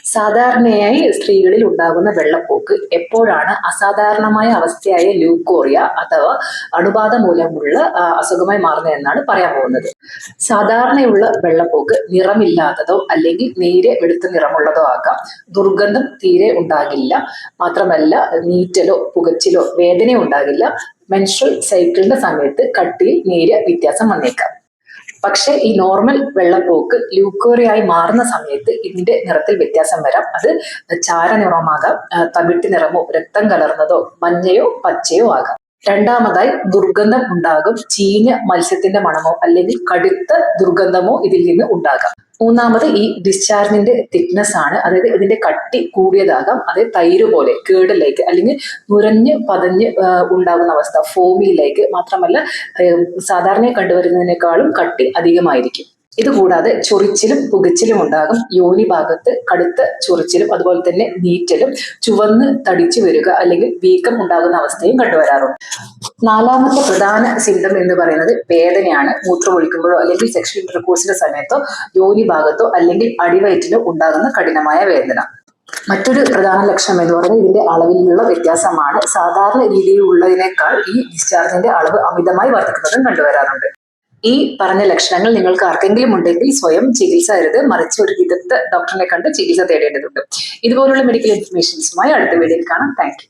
സാധാരണയായി സ്ത്രീകളിൽ ഉണ്ടാകുന്ന വെള്ളപ്പോക്ക് എപ്പോഴാണ് അസാധാരണമായ അവസ്ഥയായ ലൂക്കോറിയ അഥവാ അണുബാധ മൂലമുള്ള അസുഖമായി മാറുന്നത് എന്നാണ് പറയാൻ പോകുന്നത്. സാധാരണയുള്ള വെള്ളപ്പോക്ക് നിറമില്ലാത്തതോ അല്ലെങ്കിൽ നേരെ വെളുത്ത നിറമുള്ളതോ ആകാം. ദുർഗന്ധം തീരെ ഉണ്ടാകില്ല. മാത്രമല്ല നീറ്റലോ പുകച്ചിലോ വേദനയോ ഉണ്ടാകില്ല. മെൻസ്ട്രൽ സൈക്കിളിന്റെ സമയത്ത് കട്ടിയിൽ നേരിയ വ്യത്യാസം വന്നേക്കാം. പക്ഷെ ഈ നോർമൽ വെള്ളപ്പോക്ക് ലൂക്കോറിയായി മാറുന്ന സമയത്ത് ഇതിന്റെ നിറത്തിൽ വ്യത്യാസം വരാം. അത് ചാരനിറമാകാം, തവിട്ട് നിറമോ രക്തം കലർന്നതോ മഞ്ഞയോ പച്ചയോ ആകാം. രണ്ടാമതായി ദുർഗന്ധം ഉണ്ടാകും. ചീഞ്ഞ മത്സ്യത്തിന്റെ മണമോ അല്ലെങ്കിൽ കടുത്ത ദുർഗന്ധമോ ഇതിൽ നിന്ന് ഉണ്ടാകാം. മൂന്നാമത് ഈ ഡിസ്ചാർജിന്റെ തിക്നെസ് ആണ്, അതായത് ഇതിന്റെ കട്ടി കൂടിയതാകാം. അതായത് തൈര് പോലെ കേടിലേക്ക് അല്ലെങ്കിൽ നുരഞ്ഞ് പതഞ്ഞ് ഉണ്ടാകുന്ന അവസ്ഥ, ഫോമിയിലേക്ക്. മാത്രമല്ല സാധാരണ കണ്ടുവരുന്നതിനേക്കാളും കട്ടി അധികമായിരിക്കും. ഇതുകൂടാതെ ചൊറിച്ചിലും പുകച്ചിലും ഉണ്ടാകും. യോനി ഭാഗത്ത് കടുത്ത ചൊറിച്ചിലും അതുപോലെ തന്നെ നീറ്റലും, ചുവന്ന് തടിച്ചു വരിക അല്ലെങ്കിൽ വീക്കം ഉണ്ടാകുന്ന അവസ്ഥയും കണ്ടുവരാറുണ്ട്. നാലാമത്തെ പ്രധാന സിംറ്റം എന്ന് പറയുന്നത് വേദനയാണ്. മൂത്രമൊഴിക്കുമ്പോഴോ അല്ലെങ്കിൽ സെക്ഷൽ ഇന്റർകോഴ്സിന്റെ സമയത്തോ യോനി ഭാഗത്തോ അല്ലെങ്കിൽ അടിവയറ്റിലോ ഉണ്ടാകുന്ന കഠിനമായ വേദന. മറ്റൊരു പ്രധാന ലക്ഷണം എന്ന് പറയുന്നത് ഇതിന്റെ അളവിലുള്ള വ്യത്യാസമാണ്. സാധാരണ രീതിയിലുള്ളതിനേക്കാൾ ഈ ഡിസ്ചാർജിന്റെ അളവ് അമിതമായി വർദ്ധിക്കുന്നതും കണ്ടുവരാറുണ്ട്. ഈ പറഞ്ഞ ലക്ഷണങ്ങൾ നിങ്ങൾക്ക് ആർക്കെങ്കിലും ഉണ്ടെങ്കിൽ സ്വയം ചികിത്സ അരുത്, മറിച്ച് ഒരു വിദഗ്ധ ഡോക്ടറിനെ കണ്ട് ചികിത്സ തേടേണ്ടതുണ്ട്. ഇതുപോലുള്ള മെഡിക്കൽ ഇൻഫർമേഷൻസുമായി അടുത്ത വീഡിയോയിൽ കാണാം. Thank you.